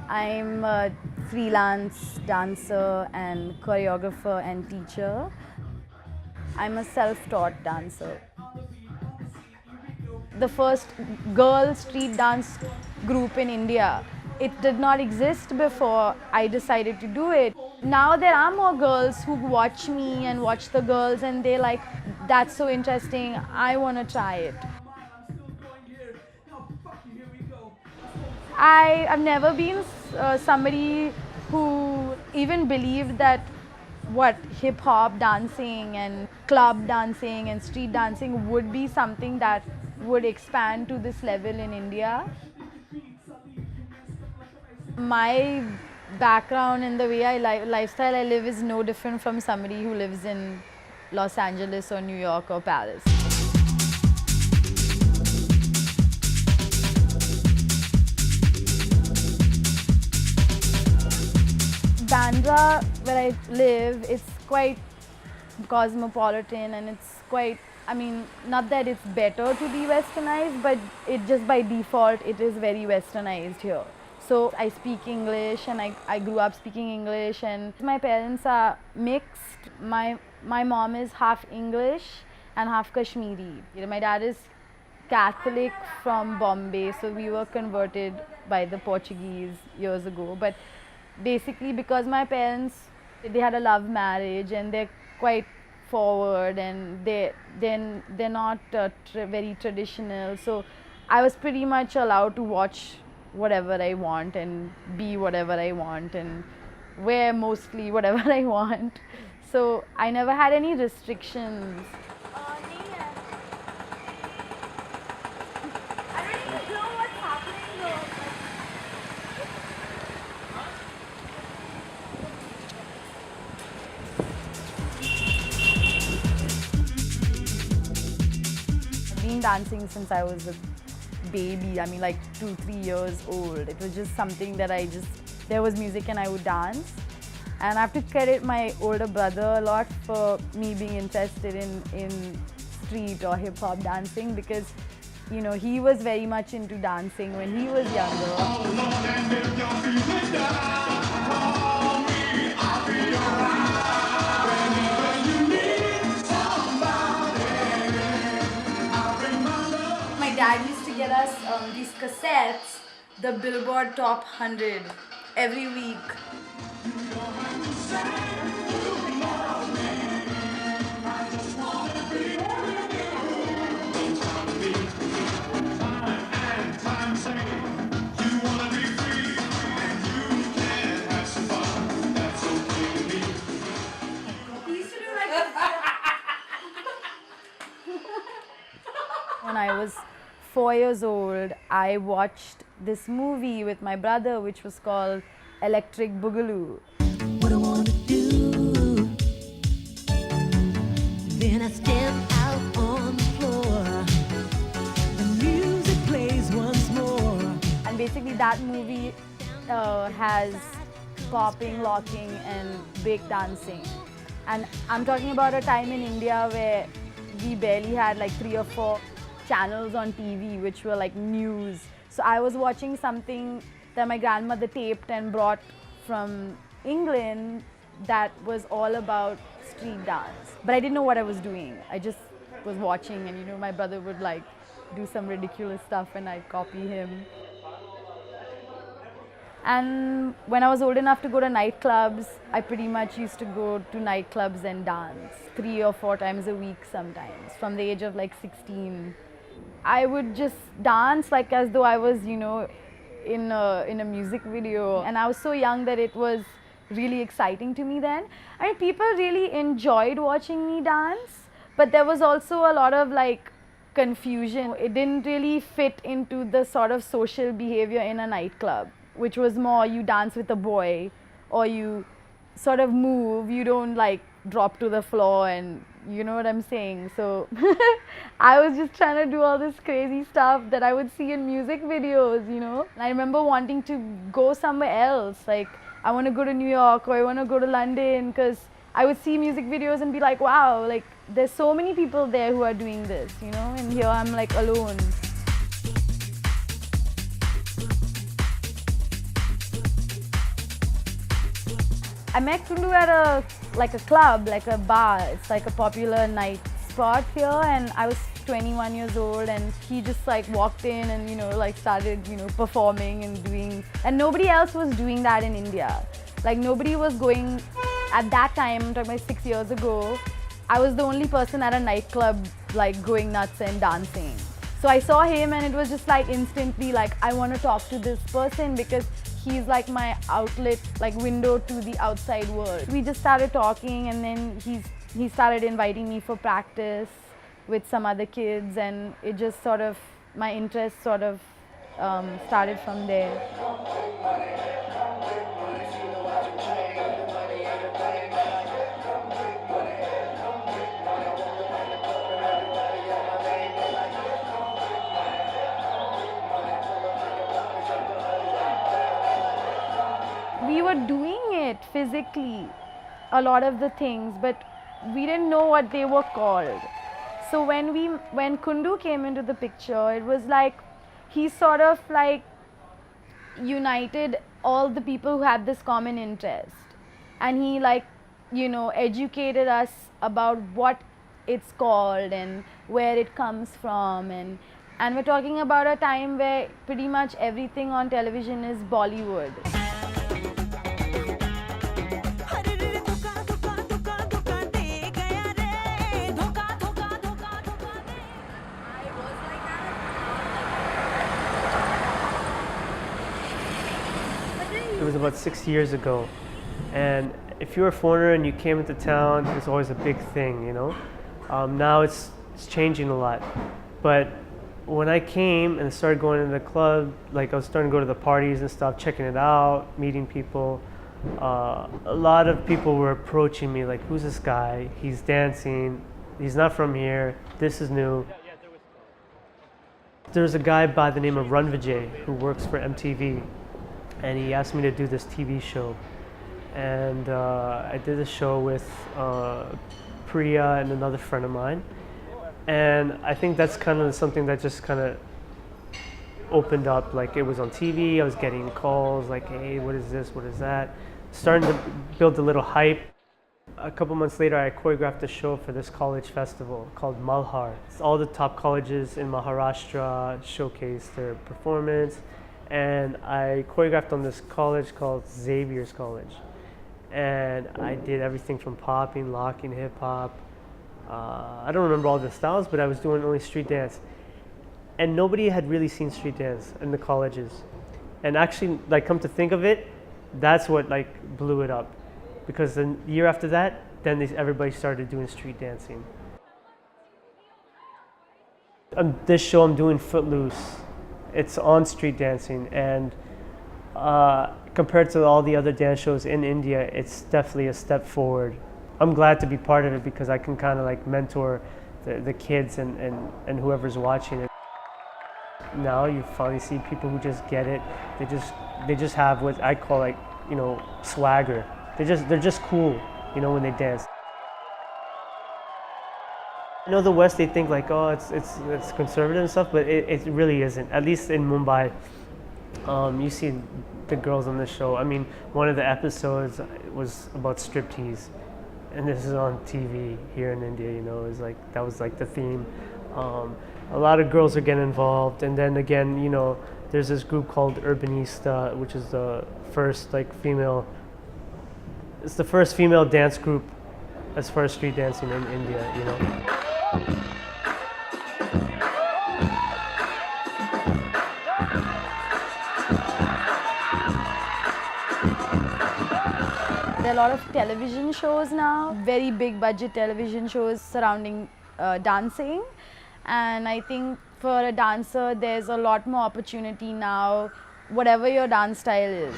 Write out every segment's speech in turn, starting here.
I'm a freelance dancer and choreographer and teacher. I'm a self-taught dancer. The first girl street dance group in India. It did not exist before I decided to do it. Now there are more girls who watch me and watch the girls and they like, that's so interesting, I want to try it. I've never been somebody who even believed that what hip hop dancing and club dancing and street dancing would be something that would expand to this level in India. My background and the way lifestyle I live is no different from somebody who lives in Los Angeles or New York or Paris. Bandra, where I live, it's quite cosmopolitan and it's quite, I mean, not that it's better to be westernized, but it just by default, it is very westernized here. So I speak English and I grew up speaking English and my parents are mixed. My mom is half English and half Kashmiri. My dad is Catholic from Bombay, so we were converted by the Portuguese years ago. But basically because my parents, they had a love marriage and they're quite forward and they're not very traditional, so I was pretty much allowed to watch whatever I want and be whatever I want and wear mostly whatever I want, so I never had any restrictions. Been dancing since I was a baby. I mean, like 2-3 years old. It was just something that there was music and I would dance. And I have to credit my older brother a lot for me being interested in street or hip hop dancing because, he was very much into dancing when he was younger. Dad used to get us these cassettes, the Billboard Top 100, every week. When I was 4 years old, I watched this movie with my brother which was called Electric Boogaloo. What I want to do, then I step out on the floor, the music plays once more. And basically that movie has popping, locking and break dancing. And I'm talking about a time in India where we barely had like 3 or 4 channels on TV which were like news. So I was watching something that my grandmother taped and brought from England that was all about street dance. But I didn't know what I was doing. I just was watching and my brother would like do some ridiculous stuff and I'd copy him. And when I was old enough to go to nightclubs, I pretty much used to go to nightclubs and dance 3 or 4 times a week sometimes, from the age of like 16. I would just dance like as though I was, in a music video. And I was so young that it was really exciting to me then. I mean, people really enjoyed watching me dance, but there was also a lot of like confusion. It didn't really fit into the sort of social behavior in a nightclub, which was more you dance with a boy or you sort of move, you don't like drop to the floor and you know what I'm saying. So I was just trying to do all this crazy stuff that I would see in music videos, And I remember wanting to go somewhere else, like I want to go to New York or I want to go to London because I would see music videos and be like, wow, like there's so many people there who are doing this, you know, and here I'm like alone. I met Kundu at a club, like a bar. It's like a popular night spot here, and I was 21 years old, and he just like walked in and, you know, like started, you know, performing and doing, and nobody else was doing that in India. Like nobody was going, at that time, I'm talking about 6 years ago, I was the only person at a nightclub like going nuts and dancing. So I saw him and it was just like instantly like, I want to talk to this person because he's like my outlet, like window to the outside world. We just started talking, and then he started inviting me for practice with some other kids, and it just sort of, my interest sort of started from there. We were doing it physically, a lot of the things, but we didn't know what they were called. So when Kundu came into the picture, it was like he sort of like united all the people who had this common interest, and he like, you know, educated us about what it's called and where it comes from, and we're talking about a time where pretty much everything on television is Bollywood. It was about 6 years ago, and if you're a foreigner and you came into town, it was always a big thing, you know. Now it's changing a lot, but when I came and started going to the club, like I was starting to go to the parties and stuff, checking it out, meeting people, a lot of people were approaching me like, who's this guy? He's dancing, he's not from here, this is new. There's a guy by the name of Run Vijay who works for MTV, and he asked me to do this TV show, and I did a show with Priya and another friend of mine, and I think that's kind of something that just kind of opened up. Like, it was on TV, I was getting calls like, hey, what is this, what is that, starting to build a little hype. A couple months later, I choreographed a show for this college festival called Malhar. All the top colleges in Maharashtra showcased their performance, and I choreographed on this college called Xavier's College. And I did everything from popping, locking, hip hop. I don't remember all the styles, but I was doing only street dance. And nobody had really seen street dance in the colleges. And actually, like, come to think of it, that's what like blew it up. Because the year after that, then everybody started doing street dancing. On this show, I'm doing Footloose. It's on street dancing, and compared to all the other dance shows in India, it's definitely a step forward. I'm glad to be part of it because I can kind of like mentor the kids and whoever's watching it. Now you finally see people who just get it. They just have what I call, like, you know, swagger. They're just cool, you know, when they dance. I know the West, they think like, oh, it's conservative and stuff, but it really isn't. At least in Mumbai, you see the girls on the show. I mean, one of the episodes was about striptease, and this is on TV here in India. You know, that was like the theme. A lot of girls are getting involved, and then again, you know, there's this group called Urbanista, which is the first like female. It's the first female dance group as far as street dancing in India. You know. There are a lot of television shows now, very big budget television shows surrounding dancing, and I think for a dancer there's a lot more opportunity now, whatever your dance style is.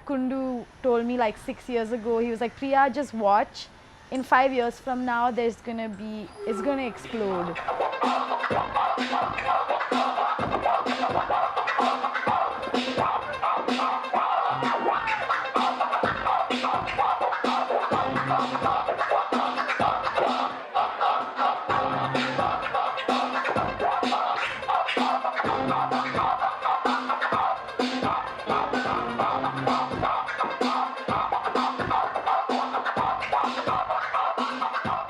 Kundu told me like 6 years ago, he was like, Priya, just watch. In 5 years from now, it's gonna explode.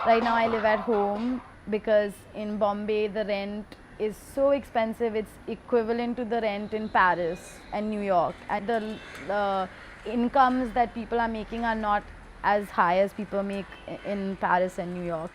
Right now I live at home because in Bombay the rent is so expensive. It's equivalent to the rent in Paris and New York. And the incomes that people are making are not as high as people make in Paris and New York.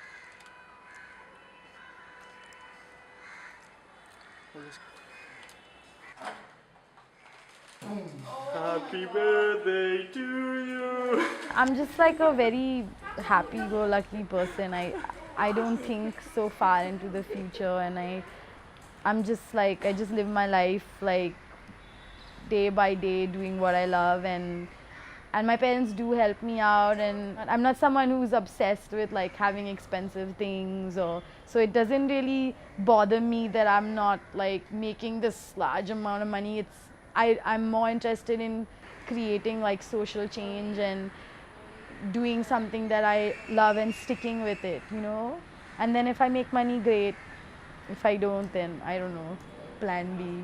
Happy birthday to you. I'm just like a very happy-go-lucky person. I don't think so far into the future, and I'm just like I just live my life like day by day, doing what I love, and my parents do help me out, and I'm not someone who's obsessed with like having expensive things, or so it doesn't really bother me that I'm not like making this large amount of money. I'm more interested in creating like social change and doing something that I love and sticking with it, you know. And then if I make money, great. If I don't, then I don't know, plan B.